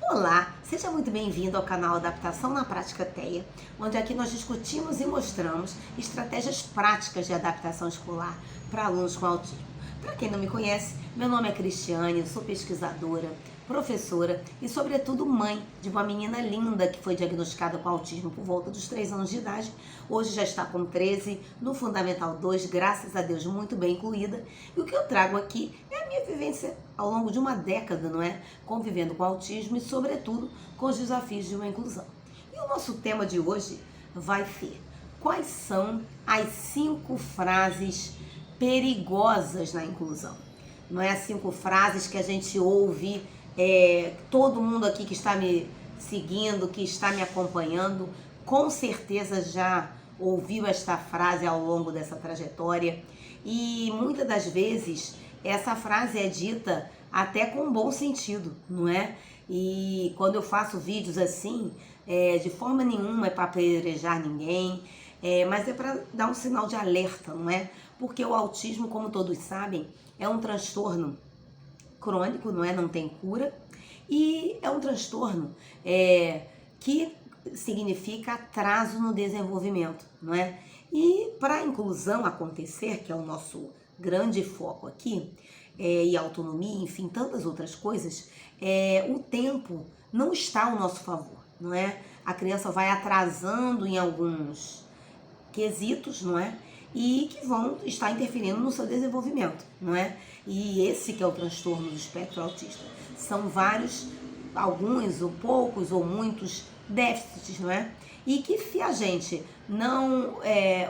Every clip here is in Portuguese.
Olá, seja muito bem-vindo ao canal Adaptação na Prática TEA, onde aqui nós discutimos e mostramos estratégias práticas de adaptação escolar para alunos com autismo. Para quem não me conhece, meu nome é Cristiane, eu sou pesquisadora, professora e, sobretudo, mãe de uma menina linda que foi diagnosticada com autismo por volta dos 3 anos de idade. Hoje já está com 13, no Fundamental 2, graças a Deus, muito bem incluída. E o que eu trago aqui é a minha vivência ao longo de uma década, não é? Convivendo com autismo e, sobretudo, com os desafios de uma inclusão. E o nosso tema de hoje vai ser: quais são as 5 frases perigosas na inclusão? Não é as 5 frases que a gente ouve, todo mundo aqui que está me seguindo, que está me acompanhando, com certeza já ouviu esta frase ao longo dessa trajetória. E muitas das vezes essa frase é dita até com bom sentido, não é? E quando eu faço vídeos assim, de forma nenhuma é para apedrejar ninguém, mas é para dar um sinal de alerta, não é? Porque o autismo, como todos sabem, é um transtorno crônico, não é? Não tem cura, e é um transtorno que significa atraso no desenvolvimento, não é? E para a inclusão acontecer, que é o nosso grande foco aqui, e autonomia, enfim, tantas outras coisas, o tempo não está ao nosso favor, não é? A criança vai atrasando em alguns quesitos, não é? E que vão estar interferindo no seu desenvolvimento, não é? E esse que é o transtorno do espectro autista. São vários, alguns ou poucos ou muitos déficits, não é? E que se a gente não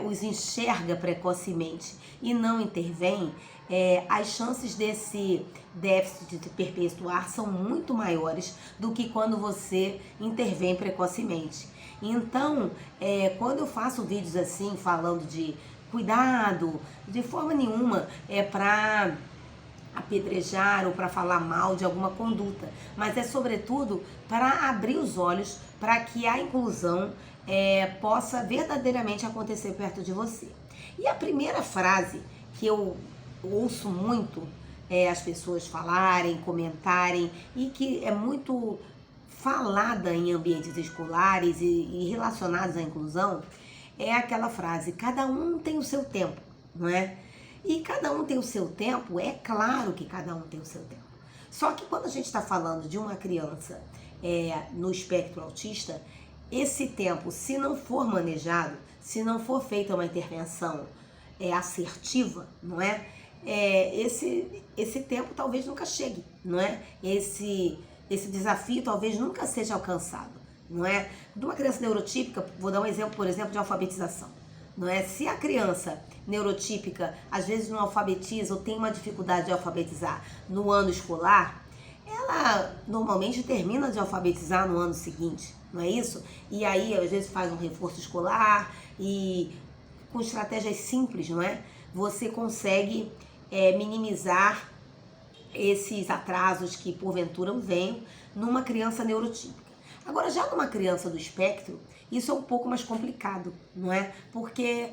os enxerga precocemente e não intervém, as chances desse déficit de perpetuar são muito maiores do que quando você intervém precocemente. Então, quando eu faço vídeos assim, falando de cuidado, de forma nenhuma para apedrejar ou para falar mal de alguma conduta, mas é sobretudo para abrir os olhos para que a inclusão possa verdadeiramente acontecer perto de você. E a primeira frase que eu ouço muito as pessoas falarem, comentarem, e que é muito falada em ambientes escolares e relacionados à inclusão, é aquela frase: cada um tem o seu tempo, não é? E cada um tem o seu tempo, é claro que cada um tem o seu tempo. Só que quando a gente está falando de uma criança no espectro autista, esse tempo, se não for manejado, se não for feita uma intervenção assertiva, não é? Esse tempo talvez nunca chegue, não é? Esse desafio talvez nunca seja alcançado, não é? De uma criança neurotípica, vou dar um exemplo, por exemplo, de alfabetização, não é? Se a criança neurotípica às vezes não alfabetiza ou tem uma dificuldade de alfabetizar no ano escolar, ela normalmente termina de alfabetizar no ano seguinte, não é isso? E aí às vezes faz um reforço escolar e com estratégias simples, não é? Você consegue minimizar esses atrasos que porventura venham numa criança neurotípica. Agora, já numa criança do espectro, isso é um pouco mais complicado, não é? Porque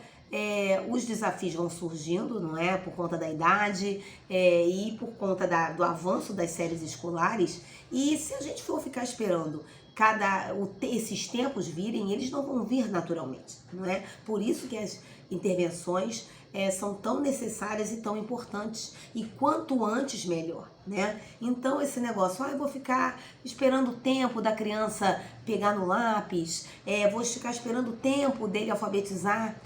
os desafios vão surgindo, não é? Por conta da idade e por conta do avanço das séries escolares. E se a gente for ficar esperando esses tempos virem, eles não vão vir naturalmente, não é? Por isso que as intervenções são tão necessárias e tão importantes, e quanto antes melhor, né? Então esse negócio, eu vou ficar esperando o tempo da criança pegar no lápis, vou ficar esperando o tempo dele alfabetizar,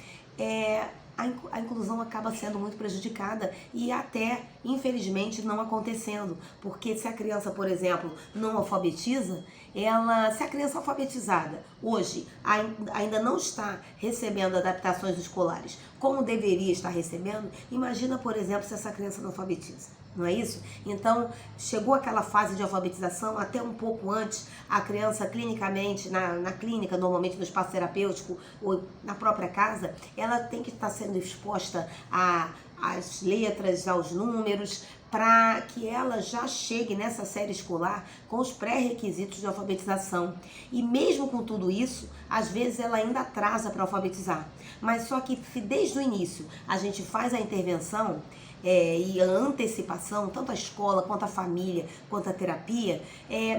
a inclusão acaba sendo muito prejudicada e até, infelizmente, não acontecendo. Porque se a criança, por exemplo, não alfabetiza, se a criança alfabetizada hoje ainda não está recebendo adaptações escolares como deveria estar recebendo, imagina, por exemplo, se essa criança não alfabetiza. Não é isso? Então, chegou aquela fase de alfabetização, até um pouco antes, a criança clinicamente, na clínica, normalmente no espaço terapêutico ou na própria casa, ela tem que estar sendo exposta às letras, aos números, para que ela já chegue nessa série escolar com os pré-requisitos de alfabetização. E mesmo com tudo isso, às vezes ela ainda atrasa para alfabetizar. Mas só que se desde o início a gente faz a intervenção, e a antecipação, tanto a escola, quanto a família, quanto a terapia,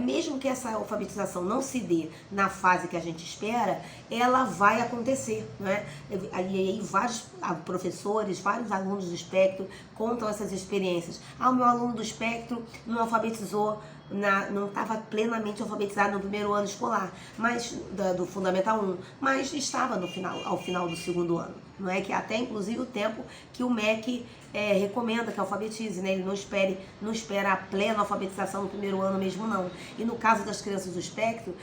mesmo que essa alfabetização não se dê na fase que a gente espera, ela vai acontecer, né? E aí vários professores, vários alunos do espectro contam essas experiências. O meu aluno do espectro não alfabetizou, não estava plenamente alfabetizado no primeiro ano escolar, mas do Fundamental 1, mas estava ao final do segundo ano. Não é que até inclusive o tempo que o MEC recomenda que alfabetize, né? Ele não espera a plena alfabetização no primeiro ano mesmo não. E no caso das crianças do espectro,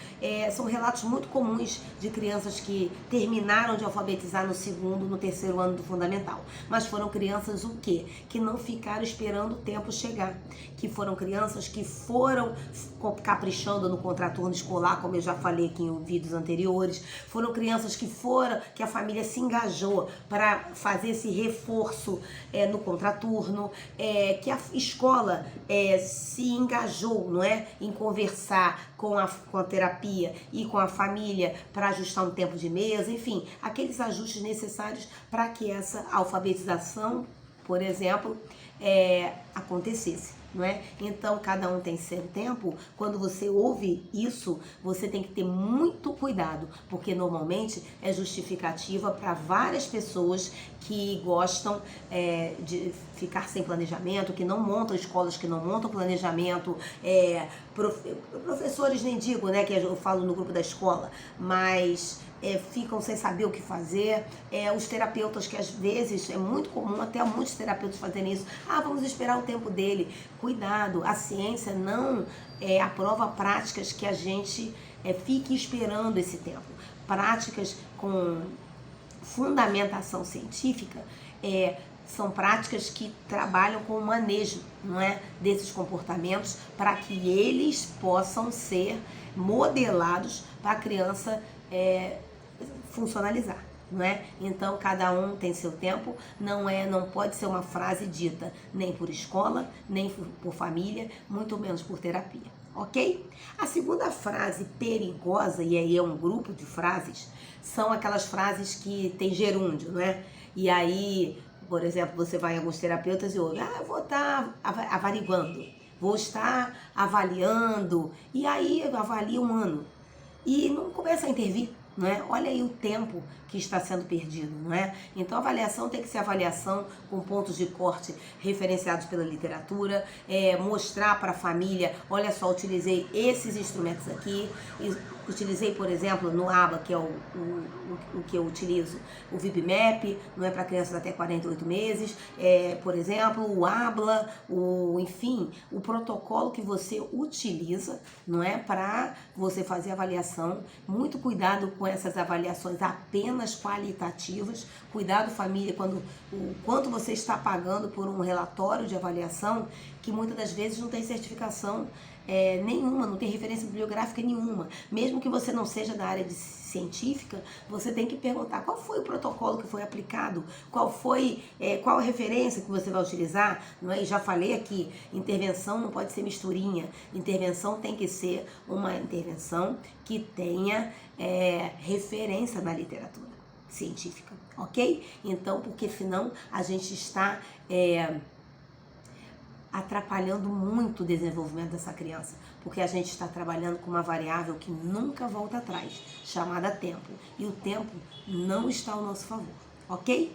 são relatos muito comuns de crianças que terminaram de alfabetizar no segundo, no terceiro ano do fundamental. Mas foram crianças o quê? Que não ficaram esperando o tempo chegar. Que foram crianças que foram caprichando no contraturno escolar, como eu já falei aqui em vídeos anteriores. Foram crianças que a família se engajou para fazer esse reforço no contraturno, que a escola se engajou, não é, em conversar com a terapia e com a família para ajustar um tempo de mesa, enfim, aqueles ajustes necessários para que essa alfabetização, por exemplo, acontecesse. Não é? Então, cada um tem seu tempo. Quando você ouve isso, você tem que ter muito cuidado, porque normalmente é justificativa para várias pessoas que gostam de ficar sem planejamento, que não montam escolas, que não montam planejamento, professores nem digo, né, que eu falo no grupo da escola, mas ficam sem saber o que fazer, os terapeutas que às vezes, é muito comum até muitos terapeutas fazerem isso, vamos esperar o tempo dele. Cuidado, a ciência não aprova práticas que a gente fique esperando esse tempo. Práticas com fundamentação científica são práticas que trabalham com o manejo, não é, desses comportamentos para que eles possam ser modelados para a criança funcionalizar, não é? Então cada um tem seu tempo, não pode ser uma frase dita nem por escola, nem por família, muito menos por terapia, ok? A segunda frase perigosa, e aí é um grupo de frases, são aquelas frases que tem gerúndio, não é? E aí, por exemplo, você vai em alguns terapeutas e ouve, eu vou estar averiguando, vou estar avaliando, e aí avalia um ano, e não começa a intervir. Não é? Olha aí o tempo que está sendo perdido, não é? Então a avaliação tem que ser avaliação com pontos de corte referenciados pela literatura, mostrar para a família, olha só, utilizei esses instrumentos aqui, utilizei, por exemplo, no ABA, que é o que eu utilizo, o VIPMAP, não é, para crianças até 48 meses, por exemplo, o ABLA, enfim, o protocolo que você utiliza, não é, para você fazer avaliação. Muito cuidado com essas avaliações apenas qualitativas, cuidado, família, o quanto você está pagando por um relatório de avaliação que muitas das vezes não tem certificação nenhuma, não tem referência bibliográfica nenhuma. Mesmo que você não seja da área científica, você tem que perguntar qual foi o protocolo que foi aplicado, qual a referência que você vai utilizar, não é? E já falei aqui, intervenção não pode ser misturinha, intervenção tem que ser uma intervenção que tenha referência na literatura científica, ok? Então, porque senão a gente está atrapalhando muito o desenvolvimento dessa criança, porque a gente está trabalhando com uma variável que nunca volta atrás, chamada tempo, e o tempo não está ao nosso favor, ok?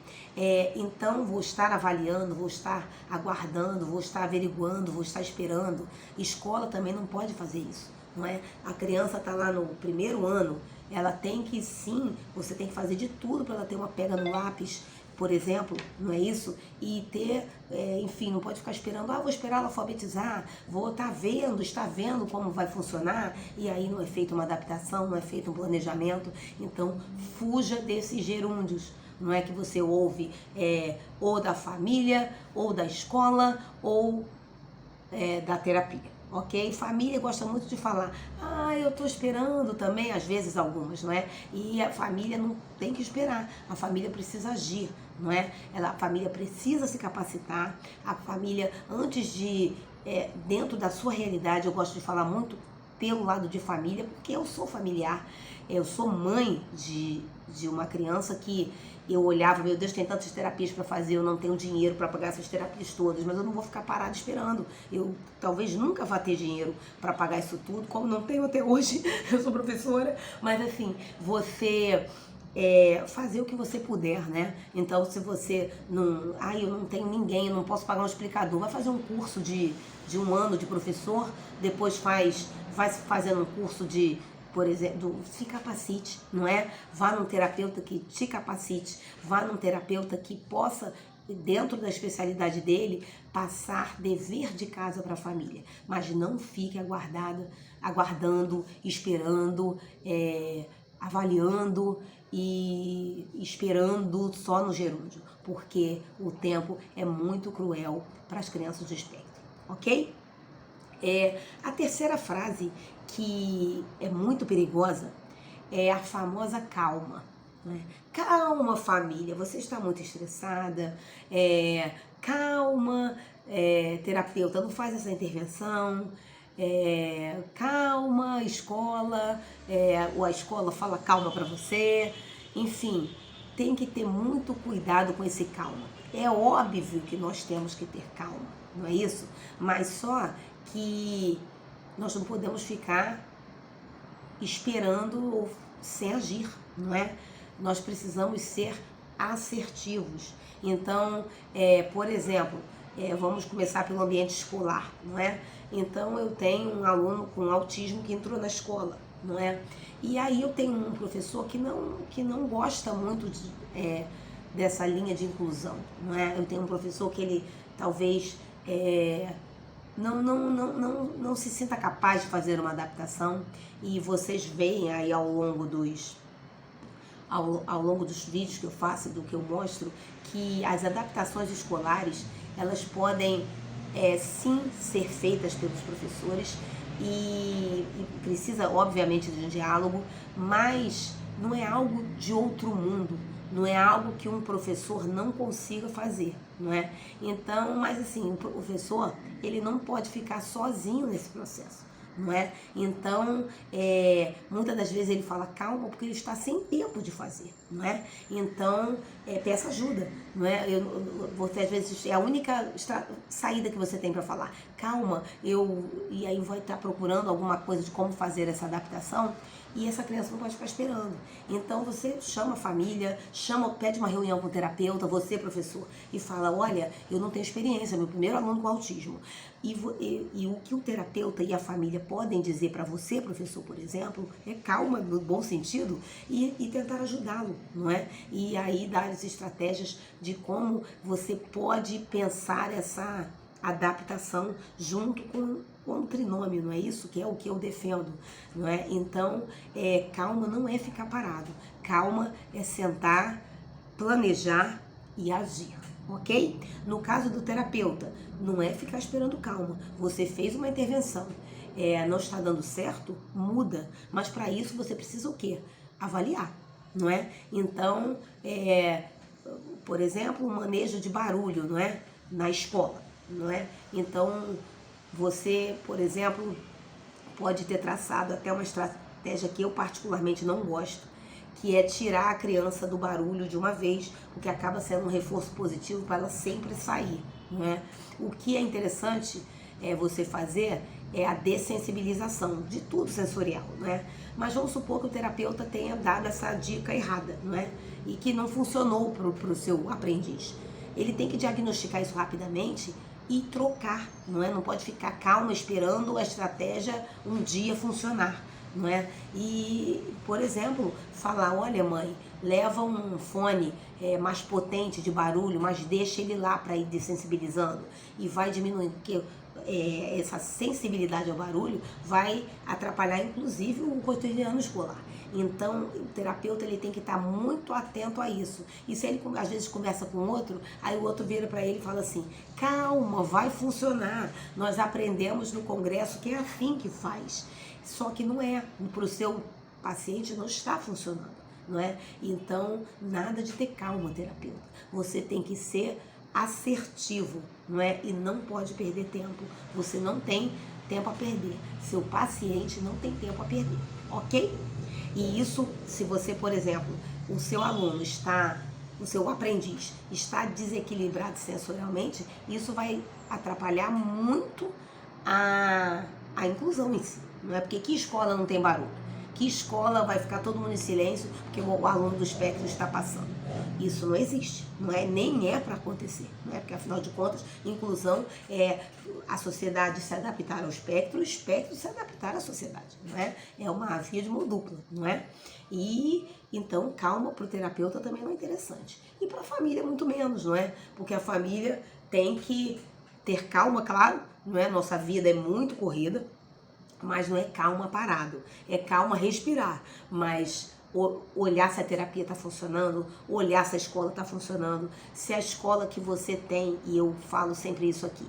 Então vou estar avaliando, vou estar aguardando, vou estar averiguando, vou estar esperando. Escola também não pode fazer isso, não é? A criança está lá no primeiro ano, ela tem que sim, você tem que fazer de tudo para ela ter uma pega no lápis, por exemplo, não é isso? E ter, enfim, não pode ficar esperando, vou esperar ela alfabetizar, vou estar vendo como vai funcionar, e aí não é feita uma adaptação, não é feito um planejamento. Então, fuja desses gerúndios. Não é que você ouve ou da família, ou da escola, ou da terapia. Ok? Família gosta muito de falar, eu estou esperando também, às vezes algumas, não é? E a família não tem que esperar, a família precisa agir, não é? A família precisa se capacitar, a família, antes de, dentro da sua realidade, eu gosto de falar muito pelo lado de família, porque eu sou familiar, eu sou mãe de uma criança que eu olhava, meu Deus, tem tantas terapias para fazer, eu não tenho dinheiro para pagar essas terapias todas, mas eu não vou ficar parada esperando. Eu talvez nunca vá ter dinheiro para pagar isso tudo, como não tenho até hoje, eu sou professora, mas assim, você fazer o que você puder, né? Então, se você não... eu não tenho ninguém, eu não posso pagar um explicador, vai fazer um curso de 1 ano de professor, depois vai fazendo um curso de, por exemplo, se capacite, não é? Vá num terapeuta que te capacite, vá num terapeuta que possa, dentro da especialidade dele, passar dever de casa para a família, mas não fique aguardando, esperando, avaliando e esperando só no gerúndio, porque o tempo é muito cruel para as crianças do espectro, ok? A terceira frase, que é muito perigosa, é a famosa calma. Né? Calma, família, você está muito estressada, calma, terapeuta, não faz essa intervenção, calma, escola, ou a escola fala calma para você, enfim, tem que ter muito cuidado com esse calma. É óbvio que nós temos que ter calma, não é isso? Mas só que nós não podemos ficar esperando sem agir, não é? Nós precisamos ser assertivos. Então, por exemplo, vamos começar pelo ambiente escolar, não é? Então, eu tenho um aluno com autismo que entrou na escola, não é? E aí eu tenho um professor que não gosta muito dessa linha de inclusão, não é? Eu tenho um professor que ele talvez não se sinta capaz de fazer uma adaptação, e vocês veem aí ao longo dos vídeos que eu faço, do que eu mostro, que as adaptações escolares, elas podem sim ser feitas pelos professores e precisa obviamente de um diálogo, mas não é algo de outro mundo, não é algo que um professor não consiga fazer, não é? Então, mas assim, o professor, ele não pode ficar sozinho nesse processo, não é? Então, muitas das vezes ele fala calma porque ele está sem tempo de fazer, não é? Então, peça ajuda, não é? Você às vezes é a única saída que você tem para falar, calma, e aí vai estar procurando alguma coisa de como fazer essa adaptação. E essa criança não pode ficar esperando. Então você chama a família, pede uma reunião com o terapeuta, você, professor, e fala, olha, eu não tenho experiência, meu primeiro aluno com autismo. E o que o terapeuta e a família podem dizer para você, professor, por exemplo, é calma, no bom sentido, e tentar ajudá-lo, não é? E aí dar as estratégias de como você pode pensar essa adaptação junto com o trinômio, não é isso? Que é o que eu defendo, não é? Então, calma não é ficar parado. Calma é sentar, planejar e agir, ok? No caso do terapeuta, não é ficar esperando calma. Você fez uma intervenção, não está dando certo, muda. Mas para isso você precisa o quê? Avaliar, não é? Então, por exemplo, o manejo de barulho, não é? Na escola, não é? Então, você, por exemplo, pode ter traçado até uma estratégia que eu particularmente não gosto, que é tirar a criança do barulho de uma vez, o que acaba sendo um reforço positivo para ela sempre sair, não é? O que é interessante você fazer é a dessensibilização de tudo sensorial, não é? Mas vamos supor que o terapeuta tenha dado essa dica errada, não é? E que não funcionou para o seu aprendiz. Ele tem que diagnosticar isso rapidamente e trocar, não é? Não pode ficar calmo esperando a estratégia um dia funcionar, não é? E, por exemplo, falar, olha mãe, leva um fone mais potente de barulho, mas deixa ele lá para ir dessensibilizando e vai diminuindo, porque essa sensibilidade ao barulho vai atrapalhar inclusive o cotidiano escolar. Então, o terapeuta ele tem que estar muito atento a isso. E se ele às vezes conversa com outro, aí o outro vira para ele e fala assim, calma, vai funcionar. Nós aprendemos no congresso que é assim que faz. Só que não é, para o seu paciente não está funcionando, não é? Então, nada de ter calma, terapeuta. Você tem que ser assertivo, não é? E não pode perder tempo. Você não tem tempo a perder. Seu paciente não tem tempo a perder, ok? E isso, se você, por exemplo, o seu aluno está o seu aprendiz está desequilibrado sensorialmente, isso vai atrapalhar muito a inclusão em si. Não é? Porque que escola não tem barulho? Que escola vai ficar todo mundo em silêncio porque o aluno do espectro está passando? Isso não existe, não é, nem é para acontecer, não é? Porque afinal de contas, inclusão é a sociedade se adaptar ao espectro, o espectro se adaptar à sociedade, não é? É uma via de mão dupla, não é? E então calma para o terapeuta também não é interessante. E para a família muito menos, não é? Porque a família tem que ter calma, claro, não é? Nossa vida é muito corrida, mas não é calma parado, é calma respirar, mas olhar se a terapia está funcionando, olhar se a escola está funcionando, se a escola que você tem, e eu falo sempre isso aqui,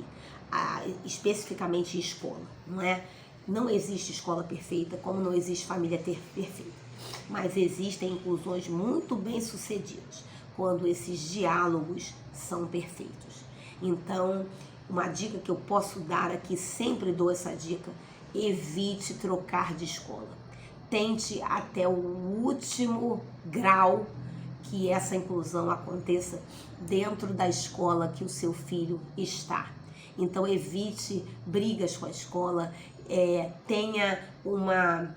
especificamente escola, não é? Não existe escola perfeita, como não existe família perfeita, mas existem inclusões muito bem sucedidas, quando esses diálogos são perfeitos. Então, uma dica que eu posso dar aqui, sempre dou essa dica: evite trocar de escola. Tente até o último grau que essa inclusão aconteça dentro da escola que o seu filho está. Então evite brigas com a escola, tenha uma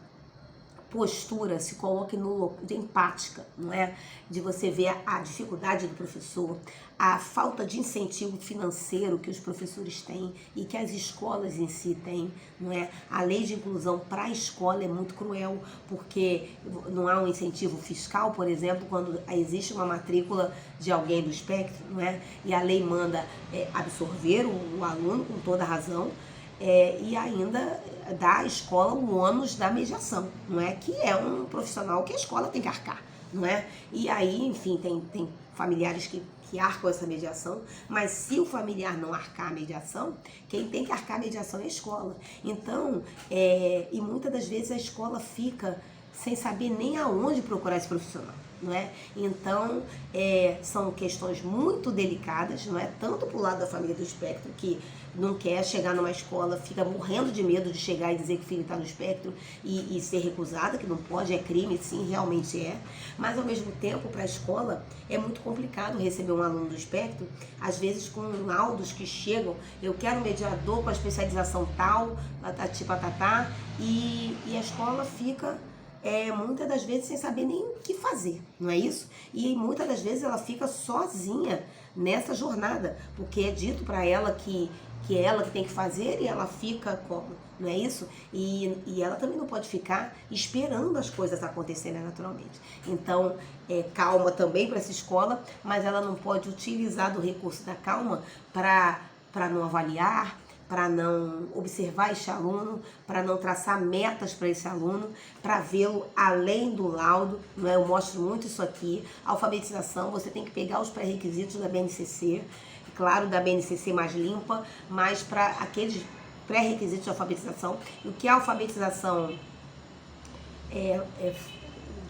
postura, se coloque no empática, não é? De você ver a dificuldade do professor, a falta de incentivo financeiro que os professores têm e que as escolas em si têm, não é? A lei de inclusão para a escola é muito cruel, porque não há um incentivo fiscal, por exemplo, quando existe uma matrícula de alguém do espectro, não é? E a lei manda absorver o aluno com toda a razão, e ainda dá à escola o ônus da mediação, não é? Que é um profissional que a escola tem que arcar, não é? E aí, enfim, tem familiares que arcam essa mediação, mas se o familiar não arcar a mediação, quem tem que arcar a mediação é a escola. Então, e muitas das vezes a escola fica sem saber nem aonde procurar esse profissional, não é? Então, são questões muito delicadas, não é? Tanto para o lado da família do espectro, que não quer chegar numa escola, fica morrendo de medo de chegar e dizer que o filho está no espectro e ser recusada, que não pode, é crime, sim, realmente é. Mas, ao mesmo tempo, para a escola, é muito complicado receber um aluno do espectro, às vezes com laudos que chegam: eu quero um mediador com a especialização tal, patati patatá, e a escola fica muitas das vezes sem saber nem o que fazer, não é isso? E muitas das vezes ela fica sozinha nessa jornada, porque é dito para ela que é ela que tem que fazer e ela fica como, não é isso? E ela também não pode ficar esperando as coisas acontecerem naturalmente. Então, calma também para essa escola, mas ela não pode utilizar do recurso da calma para não avaliar, para não observar esse aluno, para não traçar metas para esse aluno, para vê-lo além do laudo, não é? Eu mostro muito isso aqui. Alfabetização, você tem que pegar os pré-requisitos da BNCC, claro, da BNCC mais limpa, mas para aqueles pré-requisitos de alfabetização. E o que é alfabetização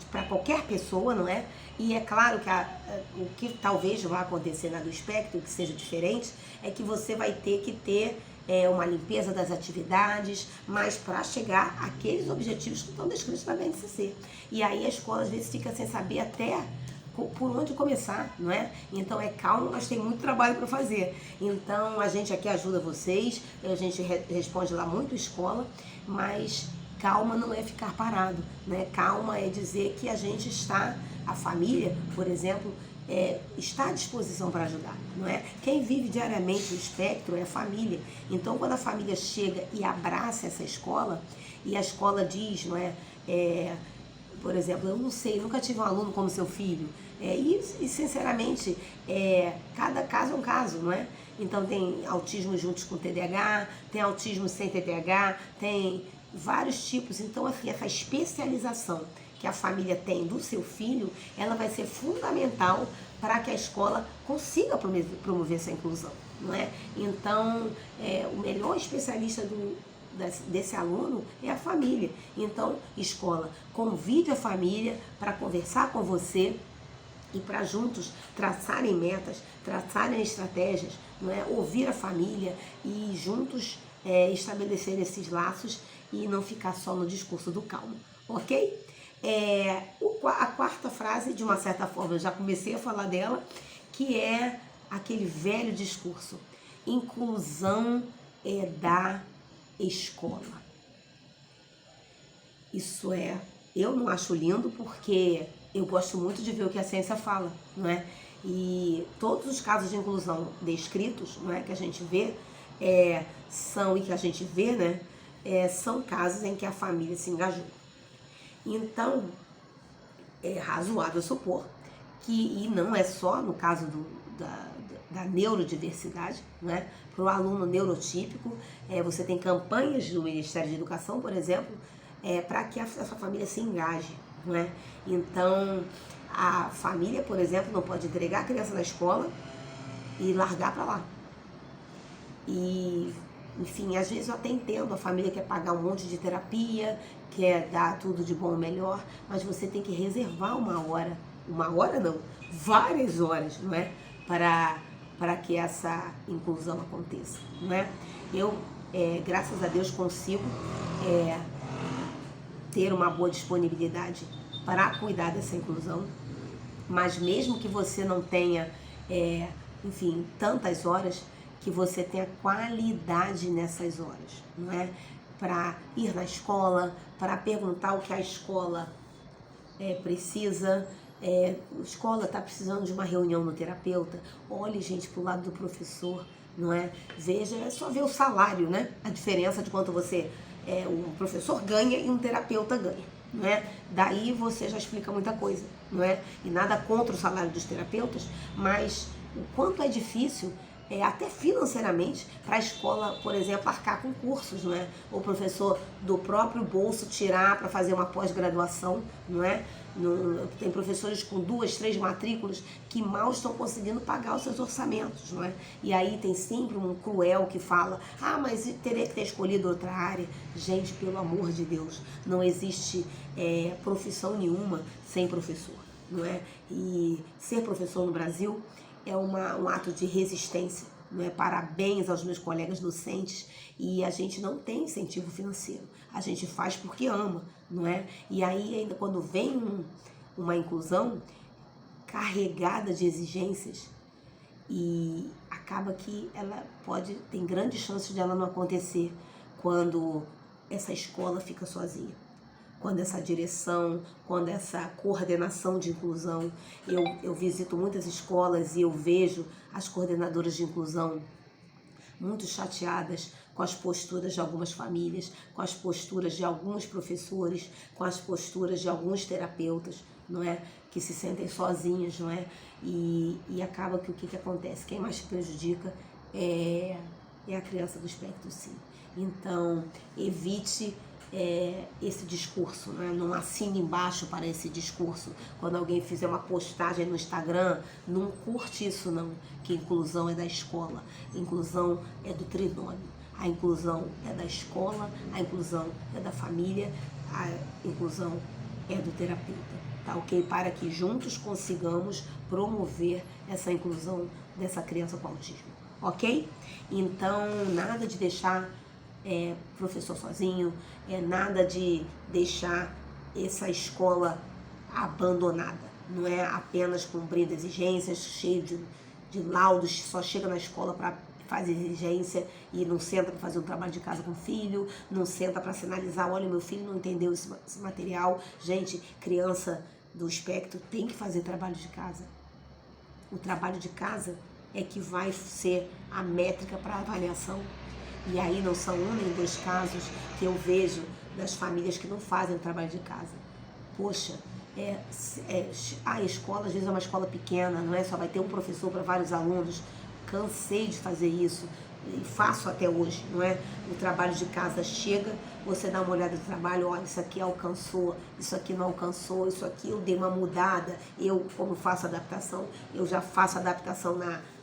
para qualquer pessoa, não é? E é claro que o que talvez vá acontecer na do espectro, que seja diferente, é que você vai ter que ter uma limpeza das atividades, mas para chegar àqueles objetivos que estão descritos na BNCC. E aí a escola às vezes fica sem saber até por onde começar, não é? Então calma, mas tem muito trabalho para fazer. Então a gente aqui ajuda vocês, a gente responde lá muito escola, mas calma não é ficar parado, né? Calma é dizer que a gente está, a família, por exemplo, está à disposição para ajudar, não é? Quem vive diariamente o espectro é a família. Então, quando a família chega e abraça essa escola, e a escola diz, não é? Por exemplo, eu não sei, nunca tive um aluno como seu filho, e sinceramente, cada caso é um caso, não é? Então, tem autismo juntos com TDAH, tem autismo sem TDAH, tem vários tipos. Então, assim, essa especialização que a família tem do seu filho, ela vai ser fundamental para que a escola consiga promover essa inclusão, não é? Então, o melhor especialista desse aluno é a família. Então, escola, convide a família para conversar com você e para juntos traçarem metas, traçarem estratégias, não é? Ouvir a família e juntos estabelecer esses laços e não ficar só no discurso do calma, ok? A quarta frase, de uma certa forma, eu já comecei a falar dela, que é aquele velho discurso: inclusão é da escola. Isso eu não acho lindo, porque eu gosto muito de ver o que a ciência fala, não é? E todos os casos de inclusão descritos, não é, que a gente vê, são casos em que a família se engajou. Então, é razoável supor que, e não é só no caso da neurodiversidade, né? Para o aluno neurotípico, você tem campanhas do Ministério da Educação, por exemplo, para que essa família se engaje, né? Então, a família, por exemplo, não pode entregar a criança na escola e largar para lá. E, enfim, às vezes eu até entendo, a família quer pagar um monte de terapia, quer dar tudo de bom ou melhor, mas você tem que reservar uma hora não, várias horas, não é? Para que essa inclusão aconteça, não é? Eu, graças a Deus, consigo ter uma boa disponibilidade para cuidar dessa inclusão, mas mesmo que você não tenha, enfim, tantas horas, que você tenha qualidade nessas horas, não é? Para ir na escola, para perguntar o que a escola precisa. A escola está precisando de uma reunião no terapeuta. Olhe, gente, para o lado do professor, não é? Veja, é só ver o salário, né? A diferença de quanto um professor ganha e um terapeuta ganha, não é? Daí você já explica muita coisa, não é? E nada contra o salário dos terapeutas, mas o quanto é difícil, até financeiramente, para a escola, por exemplo, arcar com cursos, não é? O professor do próprio bolso tirar para fazer uma pós-graduação, não é? Tem professores com 2, 3 matrículas que mal estão conseguindo pagar os seus orçamentos, não é? E aí tem sempre um cruel que fala: ah, mas teria que ter escolhido outra área. Gente, pelo amor de Deus, não existe profissão nenhuma sem professor, não é? E ser professor no Brasil é um ato de resistência, não é? Parabéns aos meus colegas docentes. E a gente não tem incentivo financeiro, a gente faz porque ama, não é? E aí ainda quando vem uma inclusão carregada de exigências, e acaba que tem grandes chances de ela não acontecer quando essa escola fica sozinha. Quando essa direção, quando essa coordenação de inclusão, eu visito muitas escolas e eu vejo as coordenadoras de inclusão muito chateadas com as posturas de algumas famílias, com as posturas de alguns professores, com as posturas de alguns terapeutas, não é? Que se sentem sozinhos, não é? E acaba que o que acontece? Quem mais se prejudica é a criança do espectro sim. Então, evite esse discurso, né? Não assine embaixo para esse discurso. Quando alguém fizer uma postagem no Instagram, não curte isso não, que inclusão é da escola, inclusão é do trinômio. A inclusão é da escola, a inclusão é da família, a inclusão é do terapeuta, tá ok? Para que juntos consigamos promover essa inclusão dessa criança com autismo, ok? Então, nada de deixar professor sozinho, nada de deixar essa escola abandonada, não é apenas cumprindo exigências, cheio de laudos, só chega na escola para fazer exigência e não senta para fazer um trabalho de casa com o filho, não senta para sinalizar: olha, meu filho não entendeu esse material. Gente, criança do espectro tem que fazer trabalho de casa. O trabalho de casa é que vai ser a métrica para a avaliação. E aí não são um nem dois casos que eu vejo das famílias que não fazem o trabalho de casa. Poxa, a escola às vezes é uma escola pequena, não é? Só vai ter um professor para vários alunos. Cansei de fazer isso e faço até hoje, não é? O trabalho de casa chega, você dá uma olhada no trabalho, olha, isso aqui alcançou, isso aqui não alcançou, isso aqui eu dei uma mudada. Eu, como faço adaptação, eu já faço adaptação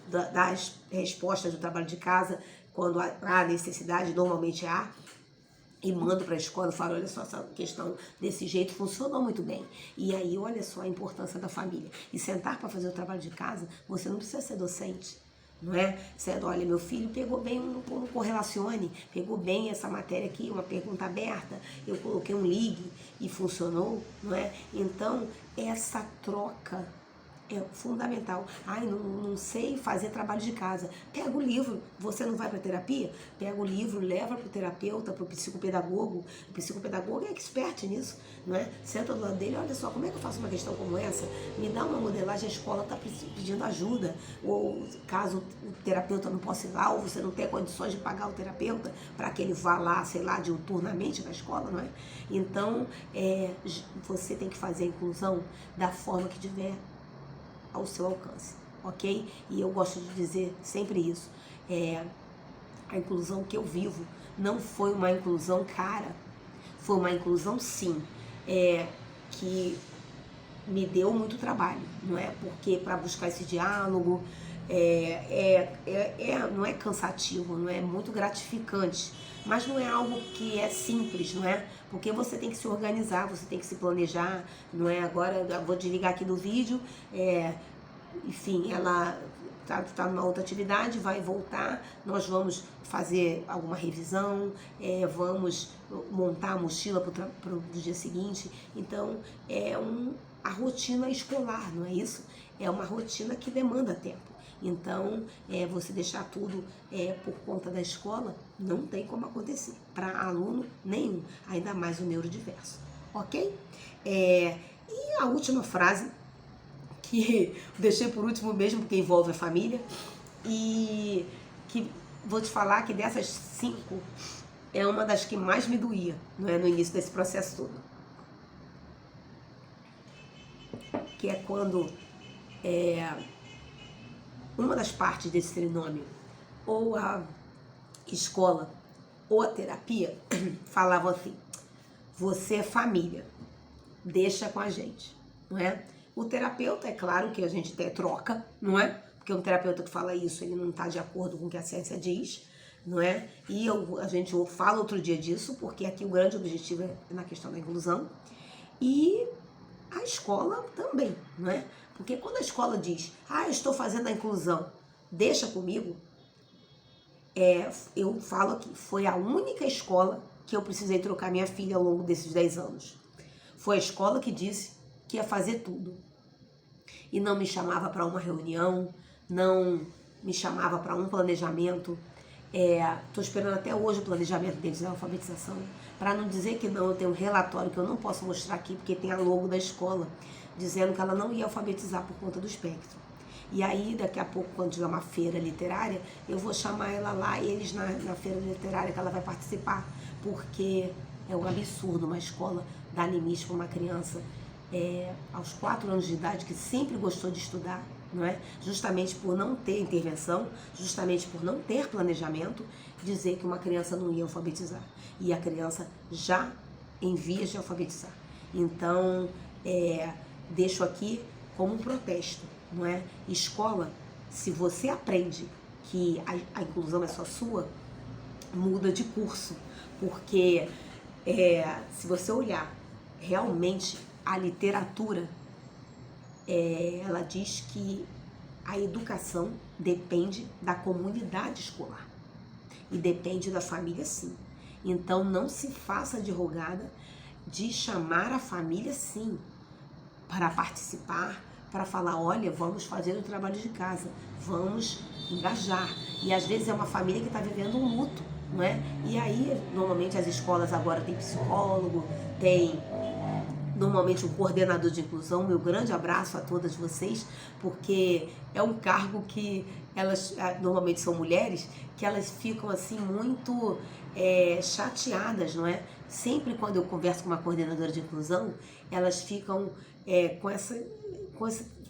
das respostas do trabalho de casa, quando há necessidade, normalmente há, e mando para a escola e falo: olha só, essa questão desse jeito funcionou muito bem. E aí, olha só a importância da família. E sentar para fazer o trabalho de casa, você não precisa ser docente. não é? Dizendo, olha, meu filho pegou bem, não correlacione, pegou bem essa matéria aqui, uma pergunta aberta, eu coloquei um ligue e funcionou, não é? Então, essa troca é fundamental. Ai, não sei fazer trabalho de casa. Pega o livro. Você não vai para terapia? Pega o livro, leva para o terapeuta, para o psicopedagogo. O psicopedagogo é expert nisso, não é? Senta do lado dele, olha só, como é que eu faço uma questão como essa? Me dá uma modelagem, a escola está pedindo ajuda. Ou caso o terapeuta não possa ir lá, ou você não tem condições de pagar o terapeuta para que ele vá lá, sei lá, diuturnamente na escola, não é? Então, você tem que fazer a inclusão da forma que tiver ao seu alcance, ok? E eu gosto de dizer sempre isso. A inclusão que eu vivo não foi uma inclusão cara, foi uma inclusão sim, que me deu muito trabalho, não é? Porque para buscar esse diálogo não é cansativo, não é muito gratificante, mas não é algo que é simples, não é? Porque você tem que se organizar, você tem que se planejar, não é? Agora eu vou desligar aqui do vídeo, enfim, ela tá numa outra atividade, vai voltar, nós vamos fazer alguma revisão, vamos montar a mochila para o dia seguinte. Então, a rotina escolar, não é isso? É uma rotina que demanda tempo. Então, você deixar tudo por conta da escola, não tem como acontecer. Para aluno nenhum, ainda mais o neurodiverso, ok? E a última frase, que deixei por último mesmo, porque envolve a família, e que vou te falar que dessas 5, é uma das que mais me doía, não é, no início desse processo todo. Que é quando uma das partes desse trinômio, ou a escola, ou a terapia, falavam assim, você é família, deixa com a gente, não é? O terapeuta, é claro que a gente até troca, não é? Porque um terapeuta que fala isso, ele não está de acordo com o que a ciência diz, não é? E a gente fala outro dia disso, porque aqui o grande objetivo é na questão da inclusão. E a escola também, não é? Porque quando a escola diz, eu estou fazendo a inclusão, deixa comigo, eu falo que foi a única escola que eu precisei trocar minha filha ao longo desses 10 anos. Foi a escola que disse que ia fazer tudo. E não me chamava para uma reunião, não me chamava para um planejamento. Estou esperando até hoje o planejamento deles da alfabetização. Para não dizer que não, eu tenho um relatório que eu não posso mostrar aqui, porque tem a logo da escola, dizendo que ela não ia alfabetizar por conta do espectro. E aí, daqui a pouco, quando tiver uma feira literária, eu vou chamar ela lá, eles na feira literária que ela vai participar, porque é um absurdo uma escola dar limite para uma criança aos 4 anos de idade, que sempre gostou de estudar, não é? Justamente por não ter intervenção, justamente por não ter planejamento, dizer que uma criança não ia alfabetizar. E a criança já em vias de alfabetizar. Então, deixo aqui como um protesto, não é? Escola, se você aprende que a inclusão é só sua, muda de curso, porque se você olhar realmente a literatura, ela diz que a educação depende da comunidade escolar e depende da família, sim. Então não se faça de rogada de chamar a família, sim, para participar, para falar, olha, vamos fazer o trabalho de casa, vamos engajar. E às vezes é uma família que está vivendo um luto, não é? E aí, normalmente as escolas agora têm psicólogo, tem normalmente um coordenador de inclusão. Meu grande abraço a todas vocês, porque é um cargo que elas, normalmente são mulheres, que elas ficam assim muito chateadas, não é? Sempre quando eu converso com uma coordenadora de inclusão, elas ficam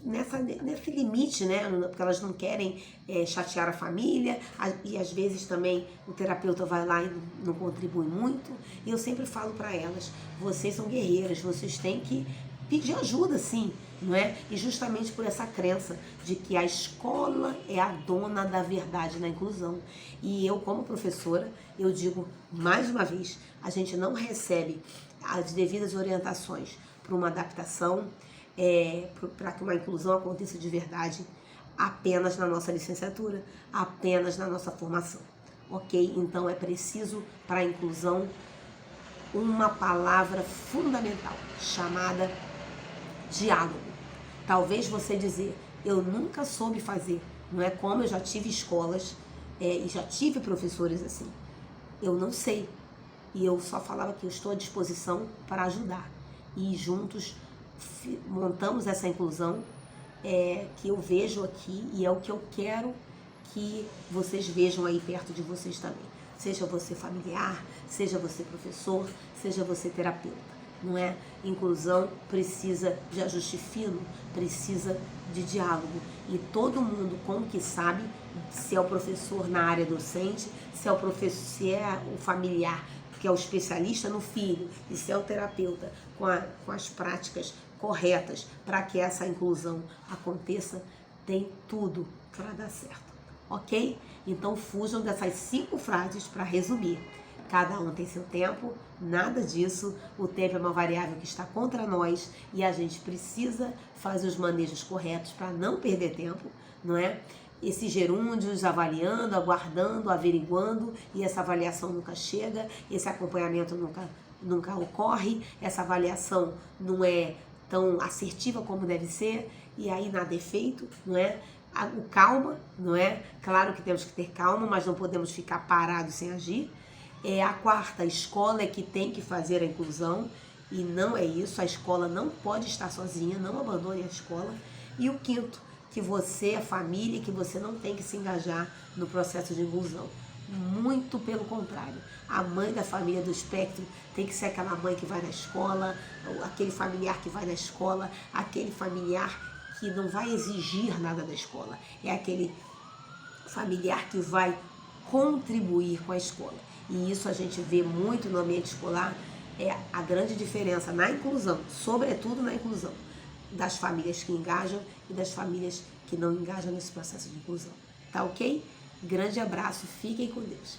nesse limite, né? Porque elas não querem chatear a família, e às vezes também o terapeuta vai lá e não contribui muito. E eu sempre falo para elas, vocês são guerreiras, vocês têm que pedir ajuda, sim, não é? E justamente por essa crença de que a escola é a dona da verdade na inclusão. E eu, como professora, eu digo mais uma vez, a gente não recebe as devidas orientações para uma adaptação, para que uma inclusão aconteça de verdade. apenas na nossa licenciatura, apenas na nossa formação, ok? Então é preciso para a inclusão uma palavra fundamental, chamada diálogo. Talvez você dizer, eu nunca soube fazer, não é como eu já tive escolas e já tive professores assim. Eu não sei, e eu só falava que eu estou à disposição para ajudar. E juntos montamos essa inclusão que eu vejo aqui e é o que eu quero que vocês vejam aí perto de vocês também. Seja você familiar, seja você professor, seja você terapeuta, não é? Inclusão precisa de ajuste fino, precisa de diálogo. E todo mundo, como que sabe, se é o professor na área docente, se é o professor, se é o familiar, que é o especialista no filho, e se é o terapeuta com as práticas corretas para que essa inclusão aconteça, tem tudo para dar certo, ok? Então fujam dessas 5 frases para resumir. Cada um tem seu tempo, nada disso, o tempo é uma variável que está contra nós e a gente precisa fazer os manejos corretos para não perder tempo, não é? Esses gerúndios avaliando, aguardando, averiguando, e essa avaliação nunca chega, esse acompanhamento nunca ocorre, essa avaliação não é tão assertiva como deve ser, e aí nada é feito, não é? O calma, não é? Claro que temos que ter calma, mas não podemos ficar parados sem agir. A quarta, a escola é que tem que fazer a inclusão, e não é isso, a escola não pode estar sozinha, não abandone a escola. E o quinto, que você é família e que você não tem que se engajar no processo de inclusão. Muito pelo contrário, a mãe da família do espectro tem que ser aquela mãe que vai na escola, aquele familiar que vai na escola, aquele familiar que não vai exigir nada da escola, é aquele familiar que vai contribuir com a escola. E isso a gente vê muito no ambiente escolar, é a grande diferença na inclusão, sobretudo na inclusão, das famílias que engajam e das famílias que não engajam nesse processo de inclusão. Tá ok? Grande abraço, fiquem com Deus.